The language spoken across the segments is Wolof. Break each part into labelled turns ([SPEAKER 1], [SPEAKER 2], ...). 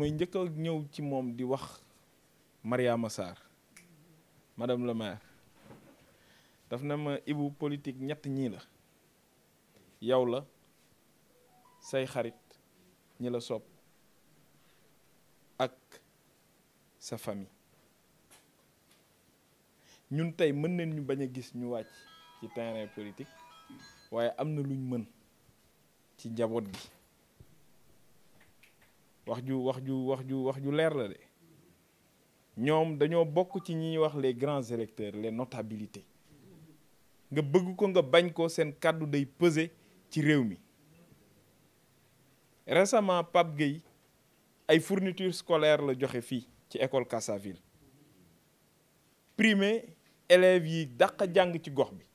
[SPEAKER 1] damay njëkk a ñëw ci moom di wax Mariama Sarr madame le maire daf na ma Ibou politique ñett ñii la yow la say xarit ñi la sopp ak sa famille ñun tey mën nañ ñu bañ a gis ñu wàcc ci terrain politique waaye am na luñ mën ci njaboot gi wax ju leer la de ñoom dañoo bokk ci ñi ñuy wax les grands électeurs les notabilités nga bëgg ko nga bañ ko seen kàddu day peser ci réew mi récemment Pape Gueye ay fournitures scolaires la joxe fii ci école Cassaville primé élèves yi dàq jàng ci gox bi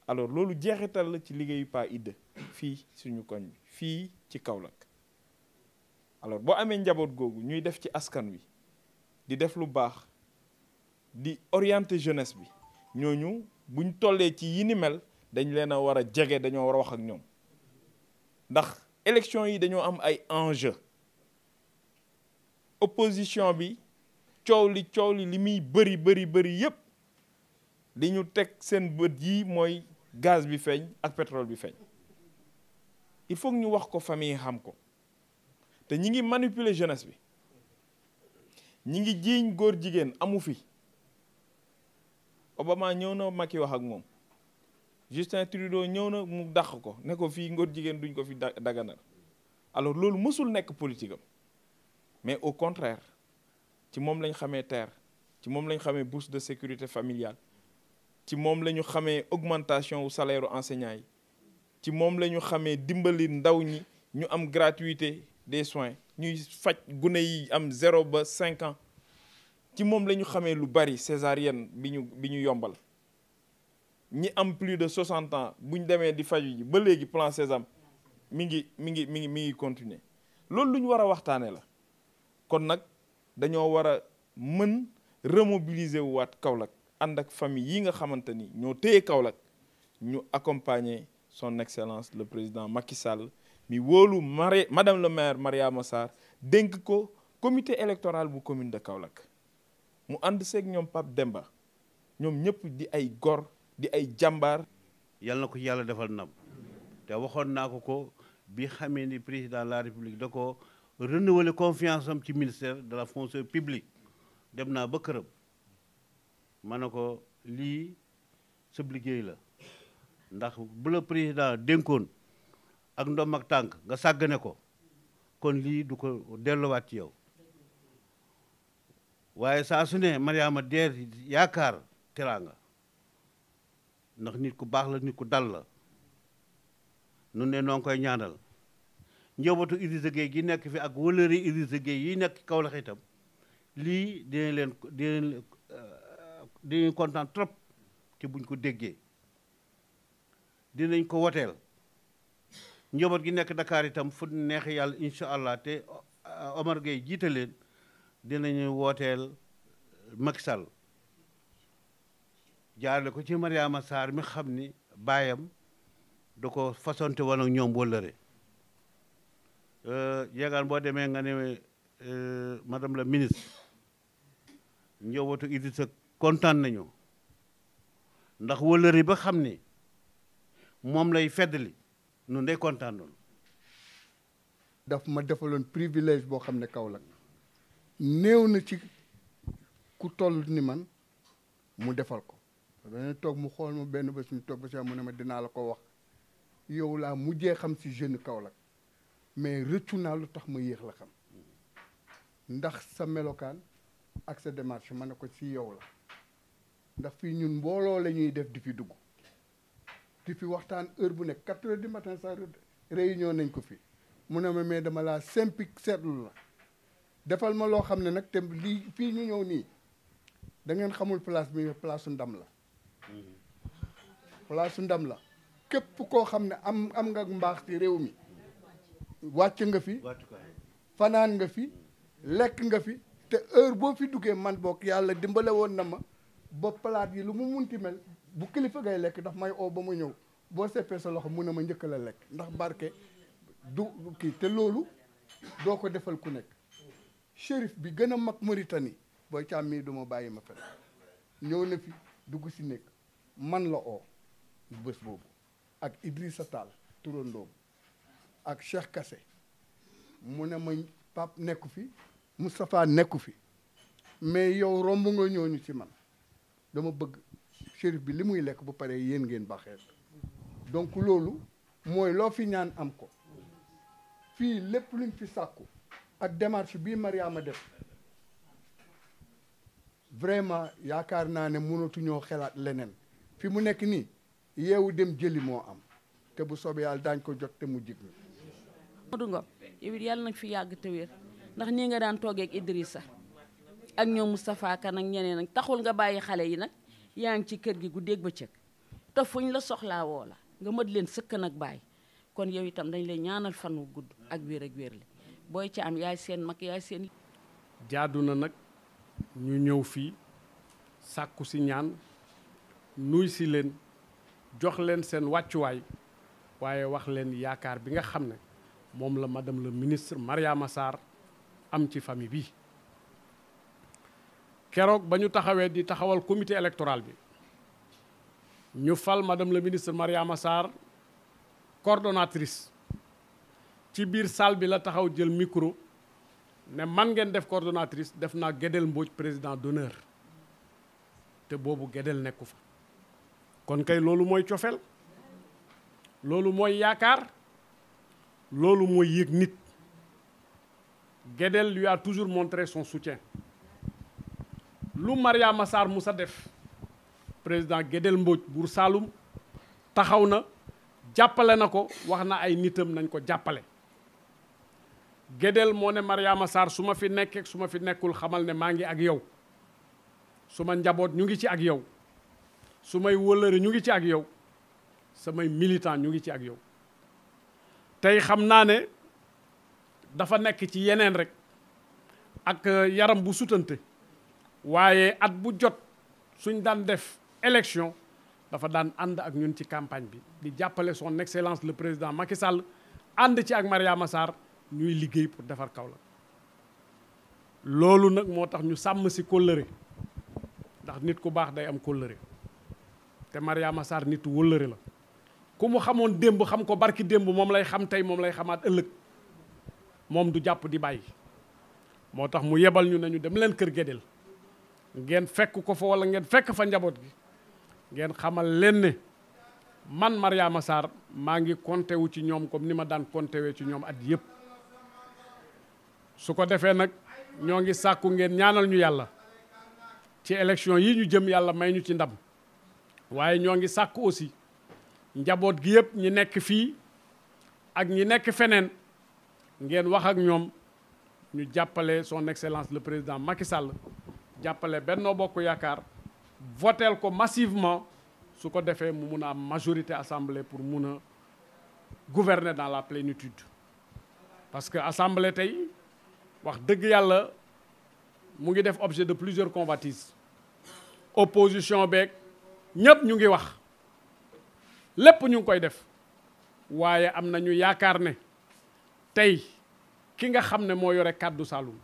[SPEAKER 1] alors loolu jeexital la ci liggéeyu Pa Idda fii suñu koñ bi fii ci Kaolack alors boo amee njaboot googu ñuy def ci askan wi di def lu baax di orienter jeunesse bi ñooñu buñ tollee ci yi ni mel dañ leen a war a jege dañoo war a wax ak ñoom ndax élection yi dañoo am ay enjeu opposition bi coow li li muy bëri yépp li ñu teg seen bët yi mooy gaz bi feeñ ak pétrole bi feeñ il faut que ñu wax ko famille xam ko te ñi ngi manipuler jeunesse bi ñi ngi jiiñ góor jigéen amu fi Obama ñëw na Macky wax ak moom Justin Trudeau ñëw na mu dàq ko ne ko fii ngóor jigéen duñ ko fi daganal alors loolu mësul nekk politique am mais au contraire ci moom lañ xamee terre ci moom lañ xamee bourse de sécurité familiale ci moom la ñu xamee augmentation wu salaire enseignants yi ci moom la ñu xamee dimbali ndaw ñi ñu am gratuité des soins ñuy faj gune yi am 0 ba 5 ans ci moom la ñu xamee lu bari césarienne bi ñu yombal ñi am plus de 60 ans buñ demee di faju ji ba léegi plan Sésame mi ngi continuer loolu lu ñu war a waxtaanee la kon nag dañoo war a mën remobiliser wu waat Kaolack ànd ak famille yi nga xamante ni ñoo téye Kaolack ñu accompagner son excellence le président Macky Sall mi wóolu madame le maire Mariama Sarr dénk ko comité électoral bu commune de Kaolack mu ànd seeg ñoom Pape Demba ñoom ñëpp di ay gor di ay jàmbaar.
[SPEAKER 2] yal na ko yàlla defal ndam te waxoon naa ko bi xamee ni président de la république da ko renouveler confiance am ci ministère de la fonction publique dem naa ba këram ma ne ko lii sa liggéey la ndax bu la président dénkoon ak ndom ak tànk nga sàggane ko kon lii du ko delluwaat ci yow waaye saa su ne Mariama deer yaakaar teraanga ndax nit ku baax la nit ku dal la nun ne noo ngi koy ñaanal njabootu Idrissa Gueye gi nekk fi ak wëlëri Idrissa Gueye yi nekk Kaolack itam lii dinañ kontaan trop te buñ ko déggee dinañ ko woteel njaboot gi nekk Dakar itam fu neex yàlla incha allah te Omar Gueye jiite leen dinañu wooteel Macky Sall jaarale ko ci Mariama Sarr mi xam ni baayam da ko façonte woon ak ñoom wëllëre yegaan boo demee nga ne madame la ministre njabootu Idrissa kontaan nañu ndax wëllëre ba xam ni moom lay feddali nun day kontaan noonu
[SPEAKER 3] daf ma defaloon privilège boo xam ne Kaolack néew na ci ku toll ni man mu defal ko dañu toog mu xool ma benn bés ñu toog ba si mu ne ma dinaa la ko wax yow laa mujjee xam si jeune Kaolack mais rëccu naa lu tax ma yéex la xam ndax sa melokaan ak sa démarche ma ne ko si yow la ndax fii ñun mbooloo la ñuy def di fi dugg di fi waxtaan heure bu nekk 4 heures du matin sa réunion nañ ko fi mu ne ma mais dama laa simpi seetlu la defal ma loo xam ne nag te lii fii ñu ñëw nii da ngeen xamul place bi place su ndam la place su ndam la képp koo xam ne am nga mbaax ci réew mi wàcc nga fi fanaan nga fi lekk nga fi te heure boo fi duggee man bokk yàlla dimbale woon na ma ba palaat yi lu mu munti mel bu kilifa ngay lekk daf may oo ba ma ñëw boo seppee sa loxo mun na ma njëkk la lekk ndax barke du kii te loolu doo ko defal ku nekk. shérif bi gën a mag Mauritanie booy càmm mii du ma bàyyi ma fen ñëw na fi dugg si nekk man la oo bés boobu ak Idrissa Tall turandoom ak Cheikh Kassé mu ne ma Pape nekku fi Moustapha nekku fi mais yow romb nga ñooñu ci man dama bëgg shérif bi li muy lekk bu paree yéen ngeen baxee donc loolu mooy loo fi ñaan am ko fii lépp luñ fi sàkku ak démarche bii Mariama def vraiment yaakaar naa ne mënatuñoo xelaat leneen fi mu nekk nii yeewu dem jëli moo am te bu soobee yàlla daañ ko jot te mu jig ñu.
[SPEAKER 4] Modou Ngom yow it yàlla nag fi yàgg te wér ndax nii nga daan toogee ak Idrissa ak ñoom Moustapha Kane ak ñeneen nag taxul nga bàyyi xale yi nag yaa ngi ci kër gi guddeeg bëccëg te fuñ la soxlaa woo la nga mët leen sëkk nag bàyyi kon yow itam dañ lay ñaanal fan wu gudd ak wér li booy ci am yaay seen mag yaay seen.
[SPEAKER 5] jaadu na nag ñu ñëw fii sàkku si ñaan nuy si leen jox leen seen wàccuwaay waaye wax leen yaakaar bi nga xam ne moom la madame le ministre Mariama Sarr am ci famille bi keroog ba ñu taxawee di taxawal comité électoral bi ñu fal madame le ministre Mariama Sarr coordonnatrice ci biir salle bi la taxaw jël micro ne man ngeen def coordonnatrice def naa Guédel Mbodj président d'honneur te boobu Guédel nekku fa kon kay loolu mooy cofeel loolu mooy yaakaar loolu mooy yëg nit Guédel lui a toujours montré son soutien lu Mariama Sarr musa def président Guédel Mbodj Buur Saalum taxaw na jàppale na ko wax na ay nitam nañ ko jàppale Guédel moo ne Mariama Sarr su ma fi nekkee su ma fi nekkul xamal ne maa ngi ak yow su ma njaboot ñu ngi ci ak yow su may wëllëre ñu ngi ci ak yow samay militant ñu ngi ci ak yow tey xam naa ne dafa nekk ci yeneen rek ak yaram bu sutante waaye at bu jot suñ daan def élection dafa daan ànd ak ñun ci campagne bi di jàppale son excellence le président Macky Sall ànd ci ak Mariama Sarr ñuy liggéey pour defar Kaolack loolu nag moo tax ñu sàmm si kóllëre ndax nit ku baax day am kóllëre te Mariama Sarr nitu wóllëre la ku mu xamoon démb xam ko barki démb moom lay xam tey moom lay xamaat ëllëg moom du jàpp di bàyyi moo tax mu yebal ñu ne ñu dem leen kër Guédel ngeen fekk ko fa wala ngeen fekk fa njaboot gi ngeen xamal leen ne man Mariama Sarr maa ngi compté wu ci ñoom comme ni ma daan compté wee ci ñoom at yëpp su ko defee nag ñoo ngi sàkku ngeen ñaanal ñu yàlla ci élection yi ñu jëm yàlla may ñu ci ndam waaye ñoo ngi sàkku aussi njaboot gi yëpp ñi nekk fii ak ñi nekk feneen ngeen wax ak ñoom ñu jàppale son excellence le président Macky Sall jàppale Benno Bokk Yaakaar voteel ko massivement su ko defee mu mun a am majorité assemblée pour mun a gouverner dans la plénitude parce que assemblée tey wax dëgg yàlla mu ngi def objet de plusieurs convoitises opposition beeg ñëpp ñu ngi wax lépp ñu ngi koy def waaye am nañu yaakaar ne tey ki nga xam ne moo yore kàddu Saloum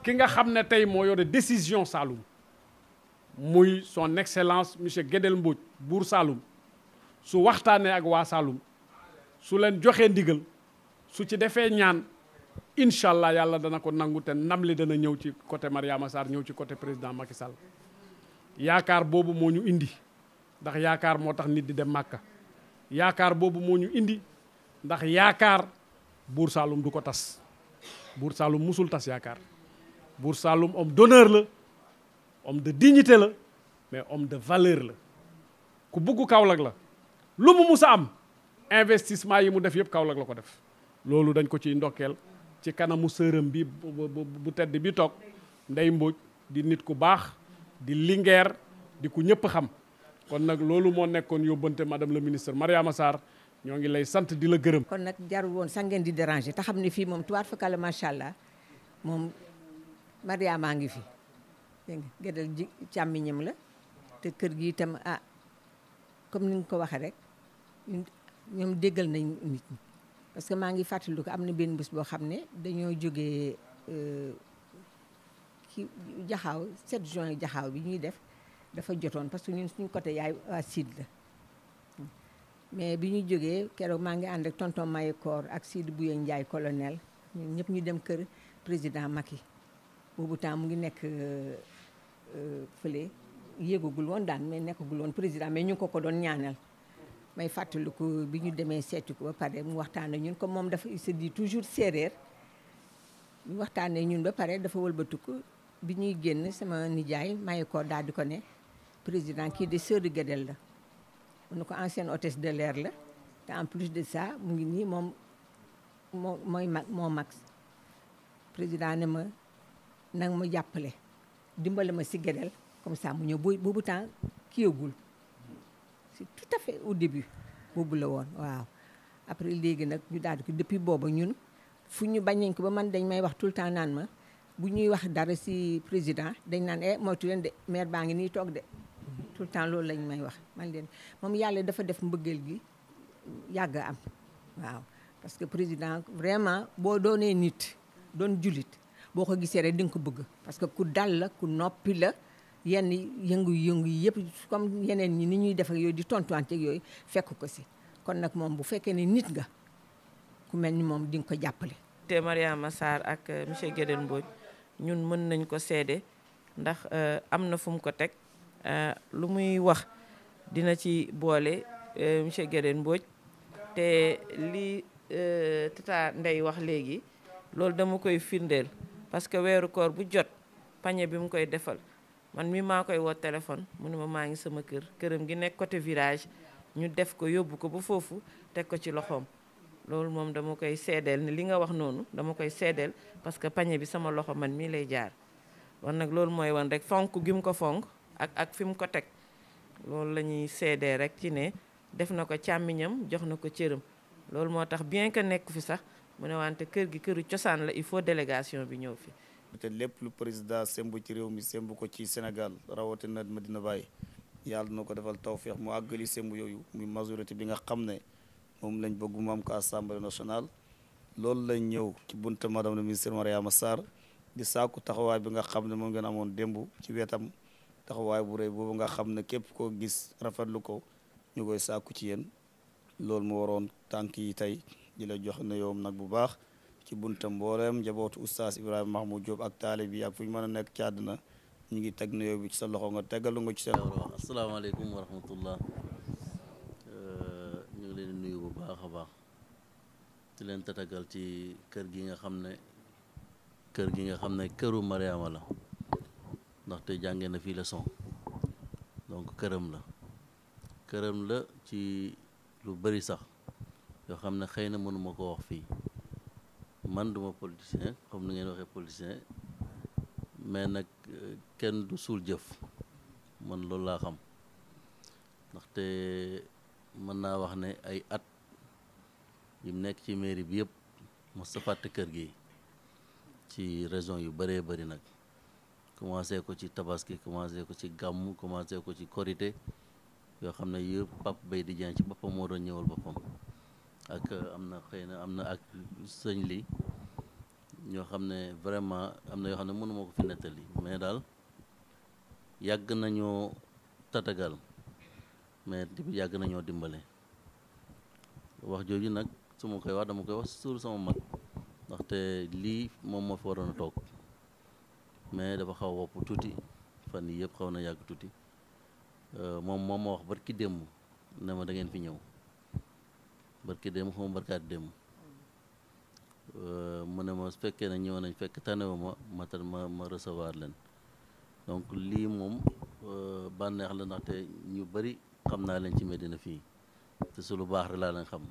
[SPEAKER 5] ki nga xam ne tey moo yore décision Saloum muy son excellence monsieur Guédel Mbodj Buur Saloum su waxtaanee ak waa Saloum su leen joxee ndigal su ci defee ñaan incha allah yàlla dana ko nangu te ndam li dana ñëw ci côté Mariama Sarr ñëw ci côté président Macky Sall yaakaar boobu moo ñu indi ndax yaakaar moo tax nit di dem Màkka yaakaar boobu moo ñu indi ndax yaakaar Buur Saloum du ko tas Buur Saloum musul tas yaakaar Buur Saloum homme d'honneur la homme de dignité la mais homme de valeur la ku bugg Kaolack la lu mu mus a am investissement yi mu def yëpp Kaolack la ko def loolu dañ ko ciy ndokkeel ci kanamu sërëm bi bu tedd bi toog Ndey Mbodj di nit ku baax di lingeer di ku ñëpp xam kon nag loolu moo nekkoon yóbbante madame le ministre Mariama Sarr ñoo ngi lay sant di la gërëm.
[SPEAKER 6] kon nag jarul woon sax ngeen di déranger te xam ne fii moom tuwaat fakala macha allah moom Mariama ngi fi dégg nga Guédel ji càmmiñam la te kër gi itam comme ni nga ko waxee rek ñoom déggal nañ nit ñi parce que maa ngi fàttaliku ko am na benn bés boo xam ne dañoo jógee ki jaxaaw 7 juin jaxaaw bi ñuy def dafa jotoon parce que ñun suñu côté yaay waa Sud la mais bi ñu jógee keroog maa ngi ànd ak tonton Mayekor ak Sidi Bouye Ndiaye colonel ñun ñëpp ñu dem kër président Macky boobu temps mu ngi nekk fële yéegagul woon daan mais nekkagul woon président mais ñu ngi ko doon ñaanal may fàttaliku bi ñu demee seeti ko ba pare mu waxtaan ak ñun comme moom dafa se dit toujours séeréer ñu waxtaanee ñun ba pare dafa wëlbatiku bi ñuy génn sama nijaay Mayekor daal di ko ne président kii de sœur de Guédel la mu ne ko ancienne hôtesse de l'air la te en plus de ça mu ngi nii moom mooy mag président ne ma nang ma jàppale dimbale ma si Guédel comme ça mu ñëw boobu temps kiyagul c'est tout à fait au début boobu la woon waaw après léegi nag ñu daal di ko depuis booba ñun fu ñu bañ nañ ko ba man dañ may wax tout le temps naan ma bu ñuy wax dara si président dañ naan moytu leen de maire baa ngi nii toog de tout le temps loolu lañ may wax man leen moom yàlla dafa def mbëggeel gi yàgg am waaw parce que président vraiment boo doonee nit doon julit boo ko gisee rek di nga ko bëgg parce que ku dal la ku noppi la yenn yëngu-yëngu yi yëpp comme yeneen ñi ni ñuy def ak yooyu di tontuwante ak yooyu fekk ko si kon nag moom bu fekkee ne nit nga ku mel ni moom di nga ko jàppale.
[SPEAKER 7] te Mariama Sarr ak monsieur Guédel Mbodj ñun mën nañ ko seede ndax am na fu mu ko teg lu muy wax dina ci boole monsieur Guédel Mbodj te li tata Ndeye wax léegi loolu dama koy firndeel parce que weeru koor bu jot pañe bi mu koy defal man mi maa koy woo téléphone mu ne ma maa ngi sama këram gi nekk côté virage ñu def ko yóbbu ko ba foofu teg ko ci loxoom loolu moom dama koy seedeel ni li nga wax noonu dama koy seedeel parce que pañe bi sama loxo man mii lay jaar wan nag loolu mooy wan rek fonk gi mu ko fonk ak fi mu ko teg loolu la ñuy seedee rek ci ne def na ko càmmiñam jox na ko cëram loolu moo tax bien que nekk fi sax mu ne wante kër gi këru cosaan la il faut délégation bi ñëw fi
[SPEAKER 8] te lépp lu président sembu ci réew mi sembu ko ci Sénégal rawatina Medina Baye yàlla na ko defal tawféex mu àggali sembu yooyu muy majorité bi nga xam ne moom lañ bëgg mu am ko assemblée nationale loolu lañ ñëw ci bunta madame le ministre Mariama Sarr di sàkku taxawaay bi nga xam ne moom ngeen amoon démb ci wetam taxawaay bu rëy boobu nga xam ne képp koo gis rafetlu ko ñu koy sàkku ci yéen loolu mu waroon tànk yi tey di la jox ne yow nag bu baax ci bunta mbooleem njabootu oustaz Ibrahima Mahmoud Diop ak taalib yi ak fu ñu mën a nekk ci àdduna ñu ngi teg nuyoo bi ci sa loxo nga tegalu nga ci seen
[SPEAKER 9] wax asalaamaaleykum wa rahmatullah ñu ngi leen di nuyu bu baax a baax di leen tatagal ci kër gi nga xam ne këru Mariama la ndaxte jàngee na fii leçon donc këram la ci lu bari sax yoo xam ne xëy na mënuma ko wax fii man duma politicien comme ni ngeen waxee politicien mais nag kenn du suul jëf man loolu laa xam ndaxte mën naa wax ne ay at yi mu nekk ci mairie bi yëpp mos sa fàtte kër gi ci raison yu bëree bëri nag commencé ko ci tabaski commencé ko ci gàmmu commencé ko ci korité yoo xam ne yëpp Pape Bay di Dieng ci boppam moo doon ñëwal boppam ak am na ak sëñ li ñoo xam ne vraiment am na yoo xam ne mënuma ko fi nettali mais daal yàgg nañoo tatagal mais yàgg nañoo dimbale wax jooju nag su ma koy wax dama koy wax suur sama mag ndaxte lii moom moo fi waroon a toog mais dafa xaw wopp tuuti fan yii yëpp xaw na yàgg tuuti moom ma wax barki démb ne ma da ngeen fi ñëw barki démb xaw ma barkaat démb mu ne ma su fekkee ne ñëw nañ fekk tanewu ma recevoir leen donc lii moom bànneex la ndaxte ñu bari xam naa leen ci Medina fii te su lu baax rek laa leen xam